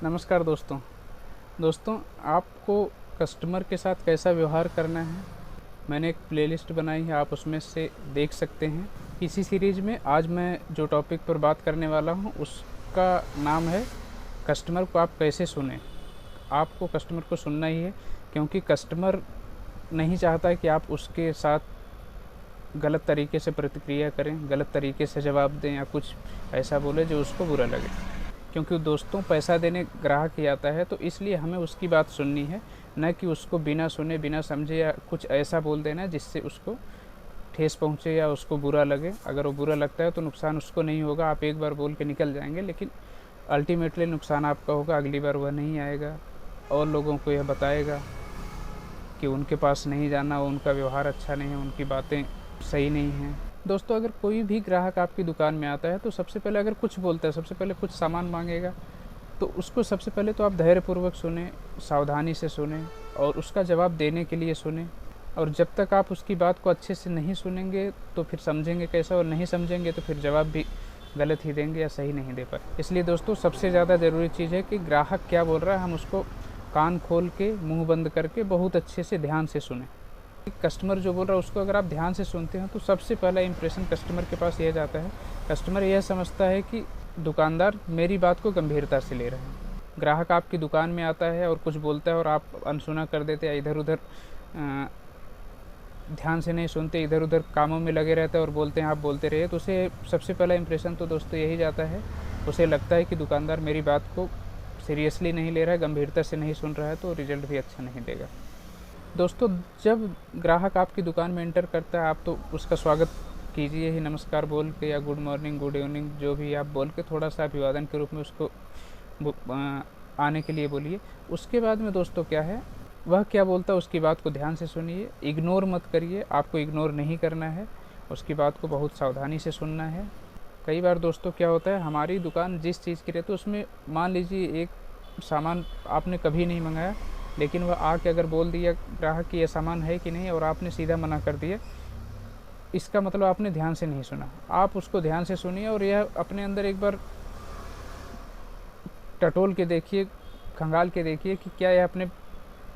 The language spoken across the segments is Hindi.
नमस्कार दोस्तों। आपको कस्टमर के साथ कैसा व्यवहार करना है, मैंने एक प्लेलिस्ट बनाई है, आप उसमें से देख सकते हैं। इसी सीरीज़ में आज मैं जो टॉपिक पर बात करने वाला हूँ उसका नाम है कस्टमर को आप कैसे सुनें। आपको कस्टमर को सुनना ही है, क्योंकि कस्टमर नहीं चाहता है कि आप उसके साथ गलत तरीके से प्रतिक्रिया करें, गलत तरीके से जवाब दें या कुछ ऐसा बोले जो उसको बुरा लगे। क्योंकि दोस्तों, पैसा देने ग्राहक ही आता है, तो इसलिए हमें उसकी बात सुननी है, न कि उसको बिना सुने बिना समझे या कुछ ऐसा बोल देना जिससे उसको ठेस पहुँचे या उसको बुरा लगे। अगर वो बुरा लगता है तो नुकसान उसको नहीं होगा, आप एक बार बोल के निकल जाएंगे, लेकिन अल्टीमेटली नुकसान आपका होगा। अगली बार वह नहीं आएगा और लोगों को यह बताएगा कि उनके पास नहीं जाना, उनका व्यवहार अच्छा नहीं है, उनकी बातें सही नहीं हैं। दोस्तों, अगर कोई भी ग्राहक आपकी दुकान में आता है तो सबसे पहले अगर कुछ बोलता है, सबसे पहले कुछ सामान मांगेगा, तो उसको सबसे पहले तो आप धैर्यपूर्वक सुने, सावधानी से सुने और उसका जवाब देने के लिए सुने। और जब तक आप उसकी बात को अच्छे से नहीं सुनेंगे तो फिर समझेंगे कैसा, और नहीं समझेंगे तो फिर जवाब भी गलत ही देंगे या सही नहीं दे पाए। इसलिए दोस्तों, सबसे ज़्यादा ज़रूरी चीज़ है कि ग्राहक क्या बोल रहा है हम उसको कान खोल के, मुंह बंद करके बहुत अच्छे से ध्यान से सुने। कस्टमर जो बोल रहा है उसको अगर आप ध्यान से सुनते हैं तो सबसे पहला इंप्रेशन कस्टमर के पास यह जाता है, कस्टमर यह समझता है कि दुकानदार मेरी बात को गंभीरता से ले रहे हैं। ग्राहक आपकी दुकान में आता है और कुछ बोलता है और आप अनसुना कर देते हैं, इधर उधर ध्यान से नहीं सुनते, इधर उधर कामों में लगे रहते हैं और बोलते हैं आप बोलते रहिए, तो उसे सबसे पहला इंप्रेशन तो दोस्तों यही जाता है। उसे लगता है कि दुकानदार मेरी बात को सीरियसली नहीं ले रहा है, गंभीरता से नहीं सुन रहा है, तो रिजल्ट भी अच्छा नहीं देगा। दोस्तों, जब ग्राहक आपकी दुकान में एंटर करता है, आप तो उसका स्वागत कीजिए ही नमस्कार बोल के, या गुड मॉर्निंग, गुड इवनिंग, जो भी आप बोल के थोड़ा सा अभिवादन के रूप में उसको आने के लिए बोलिए। उसके बाद में दोस्तों क्या है, वह क्या बोलता है उसकी बात को ध्यान से सुनिए, इग्नोर मत करिए। आपको इग्नोर नहीं करना है, उसकी बात को बहुत सावधानी से सुनना है। कई बार दोस्तों क्या होता है, हमारी दुकान जिस चीज़ की रहती है उसमें मान लीजिए एक सामान आपने कभी नहीं मंगाया, लेकिन वह आके अगर बोल दिया ग्राहक कि यह सामान है कि नहीं, और आपने सीधा मना कर दिया, इसका मतलब आपने ध्यान से नहीं सुना। आप उसको ध्यान से सुनिए और यह अपने अंदर एक बार टटोल के देखिए, खंगाल के देखिए कि क्या यह अपने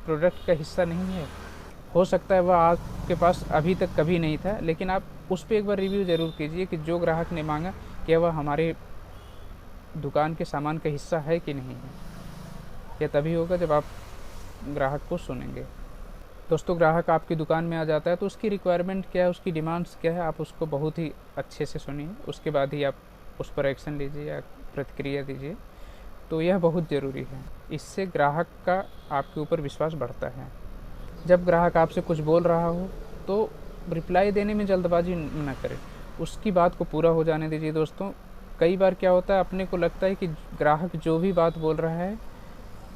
प्रोडक्ट का हिस्सा नहीं है। हो सकता है वह आपके पास अभी तक कभी नहीं था, लेकिन आप उस पर एक बार रिव्यू ज़रूर कीजिए कि जो ग्राहक ने मांगा क्या वह हमारे दुकान के सामान का हिस्सा है कि नहीं है। यह तभी होगा जब आप ग्राहक को सुनेंगे। दोस्तों, ग्राहक आपकी दुकान में आ जाता है तो उसकी रिक्वायरमेंट क्या है, उसकी डिमांड्स क्या है, आप उसको बहुत ही अच्छे से सुनिए। उसके बाद ही आप उस पर एक्शन लीजिए या प्रतिक्रिया दीजिए, तो यह बहुत ज़रूरी है। इससे ग्राहक का आपके ऊपर विश्वास बढ़ता है। जब ग्राहक आपसे कुछ बोल रहा हो तो रिप्लाई देने में जल्दबाजी न करें, उसकी बात को पूरा हो जाने दीजिए। दोस्तों, कई बार क्या होता है, अपने को लगता है कि ग्राहक जो भी बात बोल रहा है,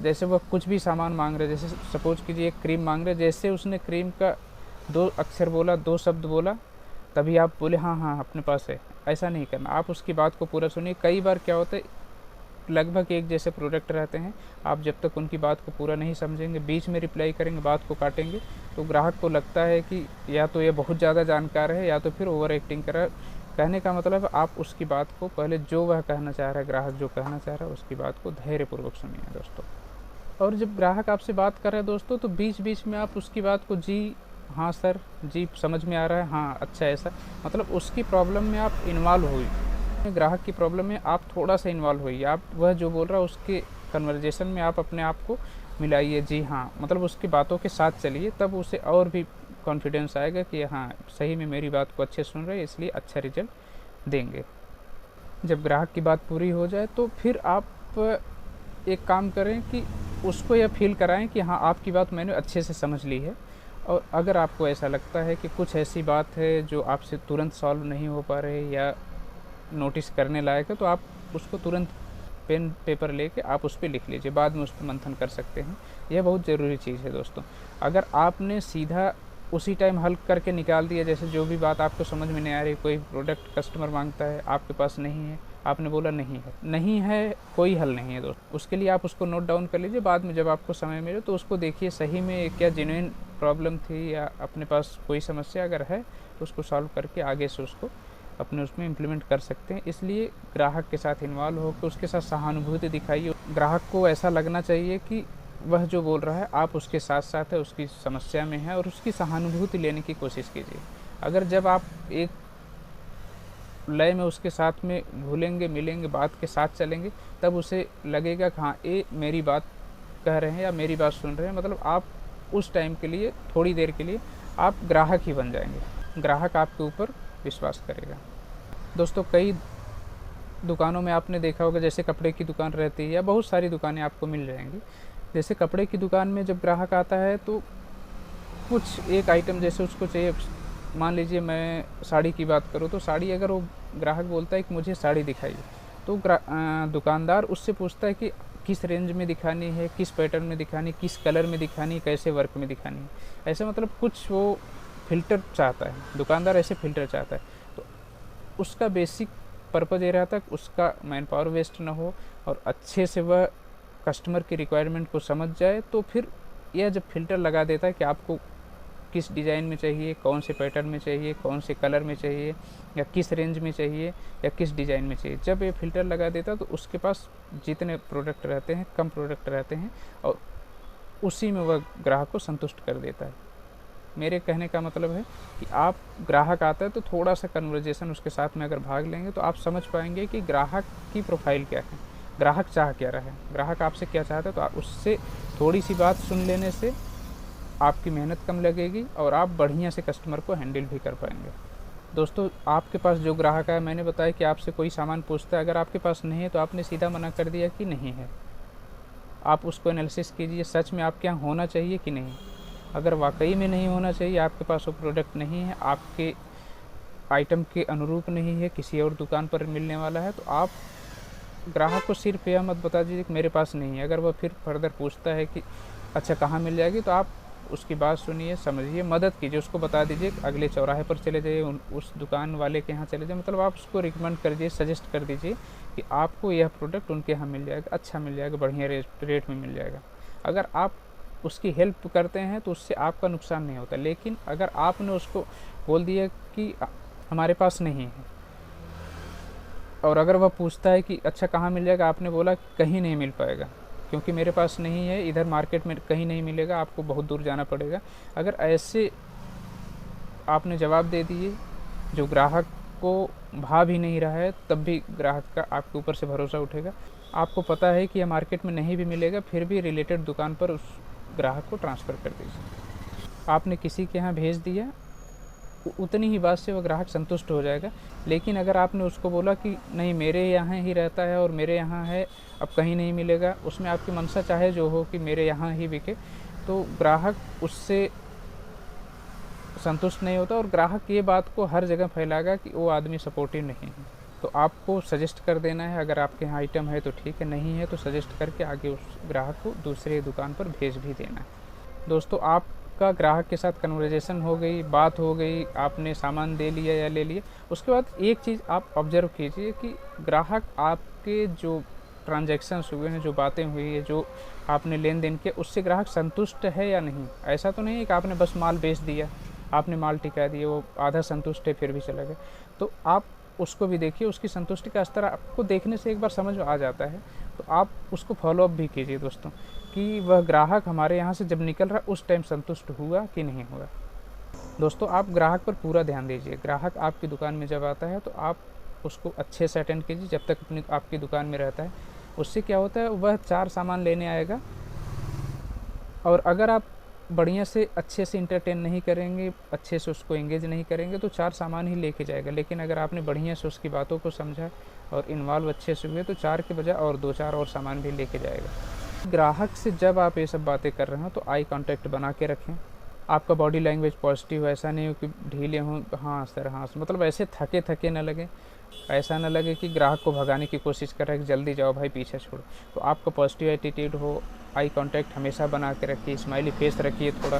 जैसे वह कुछ भी सामान मांग रहे, जैसे सपोज कीजिए एक क्रीम मांग रहे, जैसे उसने क्रीम का 2 अक्षर बोला, 2 शब्द बोला, तभी आप बोले हाँ हाँ अपने पास है। ऐसा नहीं करना, आप उसकी बात को पूरा सुनिए। कई बार क्या होता है, लगभग एक जैसे प्रोडक्ट रहते हैं, आप जब तक उनकी बात को पूरा नहीं समझेंगे, बीच में रिप्लाई करेंगे, बात को काटेंगे, तो ग्राहक को लगता है कि या तो ये बहुत ज़्यादा जानकार है या तो फिर ओवर एक्टिंग कर रहा है। कहने का मतलब आप उसकी बात को पहले, जो वह कहना चाह रहा है, ग्राहक जो कहना चाह रहा है, उसकी बात को धैर्यपूर्वक सुनिए दोस्तों। और जब ग्राहक आपसे बात कर रहे हैं दोस्तों, तो बीच बीच में आप उसकी बात को जी हाँ सर, जी समझ में आ रहा है, हाँ अच्छा ऐसा, मतलब उसकी प्रॉब्लम में आप इन्वॉल्व हुई, ग्राहक की प्रॉब्लम में आप थोड़ा सा इन्वॉल्व होइए। आप वह जो बोल रहा है उसके कन्वर्जेशन में आप अपने आप को मिलाइए, जी हाँ, मतलब उसकी बातों के साथ चलिए, तब उसे और भी कॉन्फिडेंस आएगा कि हाँ सही में मेरी बात को अच्छे सुन रहे हैं, इसलिए अच्छा रिजल्ट देंगे। जब ग्राहक की बात पूरी हो जाए तो फिर आप एक काम करें कि उसको यह फील कराएं कि हाँ आपकी बात मैंने अच्छे से समझ ली है। और अगर आपको ऐसा लगता है कि कुछ ऐसी बात है जो आपसे तुरंत सॉल्व नहीं हो पा रहे या नोटिस करने लायक है, तो आप उसको तुरंत पेन पेपर लेके आप उस पर लिख लीजिए, बाद में उस पर मंथन कर सकते हैं। यह बहुत ज़रूरी चीज़ है दोस्तों। अगर आपने सीधा उसी टाइम हल करके निकाल दिया, जैसे जो भी बात आपको समझ में नहीं आ रही, कोई प्रोडक्ट कस्टमर मांगता है, आपके पास नहीं है, आपने बोला नहीं है, कोई हल नहीं है दोस्त। उसके लिए आप उसको नोट डाउन कर लीजिए, बाद में जब आपको समय मिले तो उसको देखिए सही में क्या जेन्युइन प्रॉब्लम थी या अपने पास कोई समस्या अगर है तो उसको सॉल्व करके आगे से उसको अपने उसमें इम्प्लीमेंट कर सकते हैं। इसलिए ग्राहक के साथ इन्वॉल्व होकर उसके साथ सहानुभूति दिखाइए। ग्राहक को ऐसा लगना चाहिए कि वह जो बोल रहा है आप उसके साथ साथ है, उसकी समस्या में है, और उसकी सहानुभूति लेने की कोशिश कीजिए। अगर जब आप एक लय में उसके साथ में घुलेंगे मिलेंगे, बात के साथ चलेंगे, तब उसे लगेगा कि हाँ ये मेरी बात कह रहे हैं या मेरी बात सुन रहे हैं। मतलब आप उस टाइम के लिए, थोड़ी देर के लिए आप ग्राहक ही बन जाएंगे। ग्राहक आपके ऊपर विश्वास करेगा। दोस्तों, कई दुकानों में आपने देखा होगा, जैसे कपड़े की दुकान रहती है या बहुत सारी दुकानें आपको मिल जाएंगी। जैसे कपड़े की दुकान में जब ग्राहक आता है तो कुछ एक आइटम जैसे उसको चाहिए, मान लीजिए मैं साड़ी की बात करूँ तो साड़ी अगर वो ग्राहक बोलता है कि मुझे साड़ी दिखाइए, तो दुकानदार उससे पूछता है कि किस रेंज में दिखानी है, किस पैटर्न में दिखानी, किस कलर में दिखानी, कैसे वर्क में दिखानी है। ऐसे मतलब कुछ वो फ़िल्टर चाहता है, दुकानदार ऐसे फ़िल्टर चाहता है। तो उसका बेसिक पर्पज़ ये रहता है कि उसका मैन पावर वेस्ट ना हो और अच्छे से वह कस्टमर की रिक्वायरमेंट को समझ जाए। तो फिर यह जब फ़िल्टर लगा देता है कि आपको किस डिज़ाइन में चाहिए, कौन से पैटर्न में चाहिए, कौन से कलर में चाहिए, या किस रेंज में चाहिए, या किस डिज़ाइन में चाहिए, जब ये फ़िल्टर लगा देता है तो उसके पास जितने प्रोडक्ट रहते हैं, कम प्रोडक्ट रहते हैं, और उसी में वह ग्राहक को संतुष्ट कर देता है। मेरे कहने का मतलब है कि आप ग्राहक आता है तो थोड़ा सा कन्वर्जेसन उसके साथ में अगर भाग लेंगे तो आप समझ पाएंगे कि ग्राहक की प्रोफाइल क्या है, ग्राहक चाह क्या रहा है, ग्राहक आपसे क्या चाहता है। तो आप उससे थोड़ी सी बात सुन लेने से आपकी मेहनत कम लगेगी और आप बढ़िया से कस्टमर को हैंडल भी कर पाएंगे। दोस्तों, आपके पास जो ग्राहक है, मैंने बताया कि आपसे कोई सामान पूछता है, अगर आपके पास नहीं है तो आपने सीधा मना कर दिया कि नहीं है। आप उसको एनालिसिस कीजिए, सच में आपके यहाँ होना चाहिए कि नहीं। अगर वाकई में नहीं होना चाहिए, आपके पास वो प्रोडक्ट नहीं है, आपके आइटम के अनुरूप नहीं है, किसी और दुकान पर मिलने वाला है, तो आप ग्राहक को सिर्फ यह मत बता दीजिए कि मेरे पास नहीं है। अगर वह फिर फर्दर पूछता है कि अच्छा कहाँ मिल जाएगी, तो आप उसकी बात सुनिए, समझिए, मदद कीजिए, उसको बता दीजिए अगले चौराहे पर चले जाइए, उस दुकान वाले के यहाँ चले जाइए। मतलब आप उसको रिकमेंड कर दीजिए, सजेस्ट कर दीजिए कि आपको यह प्रोडक्ट उनके यहाँ मिल जाएगा, अच्छा मिल जाएगा, बढ़िया रेट में मिल जाएगा। अगर आप उसकी हेल्प करते हैं तो उससे आपका नुकसान नहीं होता। लेकिन अगर आपने उसको बोल दिया कि हमारे पास नहीं है, और अगर वह पूछता है कि अच्छा कहाँ मिल जाएगा, आपने बोला कहीं नहीं मिल पाएगा क्योंकि मेरे पास नहीं है, इधर मार्केट में कहीं नहीं मिलेगा, आपको बहुत दूर जाना पड़ेगा। अगर ऐसे आपने जवाब दे दिए जो ग्राहक को भा भी नहीं रहा है, तब भी ग्राहक का आपके ऊपर से भरोसा उठेगा। आपको पता है कि यह मार्केट में नहीं भी मिलेगा, फिर भी रिलेटेड दुकान पर उस ग्राहक को ट्रांसफ़र कर दीजिए। आपने किसी के यहाँ भेज दिया, उतनी ही बात से वह ग्राहक संतुष्ट हो जाएगा। लेकिन अगर आपने उसको बोला कि नहीं मेरे यहाँ ही रहता है और मेरे यहाँ है, अब कहीं नहीं मिलेगा, उसमें आपकी मंशा चाहे जो हो कि मेरे यहाँ ही बिके, तो ग्राहक उससे संतुष्ट नहीं होता और ग्राहक ये बात को हर जगह फैलाएगा कि वो आदमी सपोर्टिव नहीं है। तो आपको सजेस्ट कर देना है, अगर आपके यहाँ आइटम है तो ठीक है, नहीं है तो सजेस्ट करके आगे उस ग्राहक को दूसरे दुकान पर भेज भी देना है। दोस्तों, आपका ग्राहक के साथ कन्वर्जेसन हो गई, बात हो गई, आपने सामान दे लिया या ले लिया, उसके बाद एक चीज़ आप ऑब्जर्व कीजिए कि ग्राहक आपके जो ट्रांजैक्शंस हुए हैं, जो बातें हुई है, जो आपने लेन देन किया, उससे ग्राहक संतुष्ट है या नहीं। ऐसा तो नहीं है कि आपने बस माल बेच दिया, आपने माल टिका दिया, वो आधा संतुष्ट है फिर भी चला गया। तो आप उसको भी देखिए, उसकी संतुष्टि का स्तर आपको देखने से एक बार समझ आ जाता है। तो आप उसको फॉलो अप भी कीजिए दोस्तों, कि वह ग्राहक हमारे यहाँ से जब निकल रहा उस टाइम संतुष्ट हुआ कि नहीं हुआ। दोस्तों, आप ग्राहक पर पूरा ध्यान दीजिए। ग्राहक आपकी दुकान में जब आता है तो आप उसको अच्छे से अटेंड कीजिए जब तक आपकी दुकान में रहता है। उससे क्या होता है, वह 4 सामान लेने आएगा, और अगर आप बढ़िया से अच्छे से इंटरटेन नहीं करेंगे, अच्छे से उसको एंगेज नहीं करेंगे, तो 4 सामान ही लेके जाएगा। लेकिन अगर आपने बढ़िया से उसकी बातों को समझा और इन्वॉल्व अच्छे से हुए, तो 4 के बजाय और 2-4 और सामान भी लेके जाएगा। ग्राहक से जब आप ये सब बातें कर रहे हो तो आई कांटेक्ट बना के रखें। आपका बॉडी लैंग्वेज पॉजिटिव, ऐसा नहीं हो कि ढीले हों, हाँ सर हाँ सर, मतलब ऐसे थके थके ना लगे, ऐसा ना लगे कि ग्राहक को भगाने की कोशिश कर रहा है कि जल्दी जाओ भाई पीछे छोड़ो। तो आपका पॉजिटिव एटीट्यूड हो, आई कांटेक्ट हमेशा बना के रखिए, स्माइली फेस रखिए थोड़ा,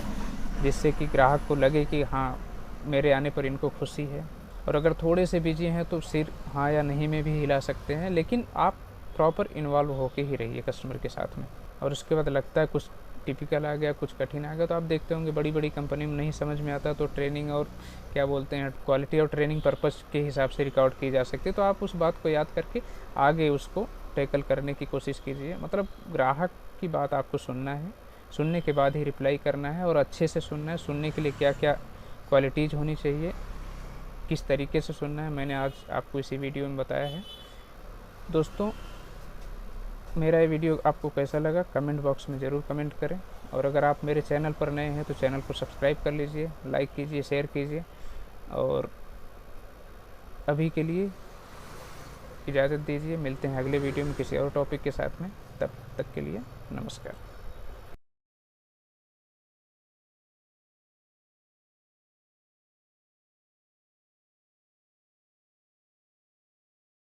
जिससे कि ग्राहक को लगे कि हाँ मेरे आने पर इनको खुशी है। और अगर थोड़े से बिजी हैं तो सिर हाँ या नहीं में भी हिला सकते हैं, लेकिन आप प्रॉपर इन्वॉल्व होके ही रहिए कस्टमर के साथ में। और उसके बाद लगता है कुछ टिपिकल आ गया, कुछ कठिन आ गया, तो आप देखते होंगे बड़ी बड़ी कंपनी में नहीं समझ में आता तो ट्रेनिंग और क्या बोलते हैं क्वालिटी और ट्रेनिंग पर्पज़ के हिसाब से रिकॉर्ड की जा सकती है। तो आप उस बात को याद करके आगे उसको टैकल करने की कोशिश कीजिए। मतलब ग्राहक की बात आपको सुनना है, सुनने के बाद ही रिप्लाई करना है और अच्छे से सुनना है। सुनने के लिए क्या क्या क्वालिटीज़ होनी चाहिए, किस तरीके से सुनना है, मैंने आज आपको इसी वीडियो में बताया है। दोस्तों, मेरा ये वीडियो आपको कैसा लगा कमेंट बॉक्स में ज़रूर कमेंट करें, और अगर आप मेरे चैनल पर नए हैं तो चैनल को सब्सक्राइब कर लीजिए, लाइक कीजिए, शेयर कीजिए। और अभी के लिए इजाज़त दीजिए, मिलते हैं अगले वीडियो में किसी और टॉपिक के साथ में। तब तक के लिए नमस्कार।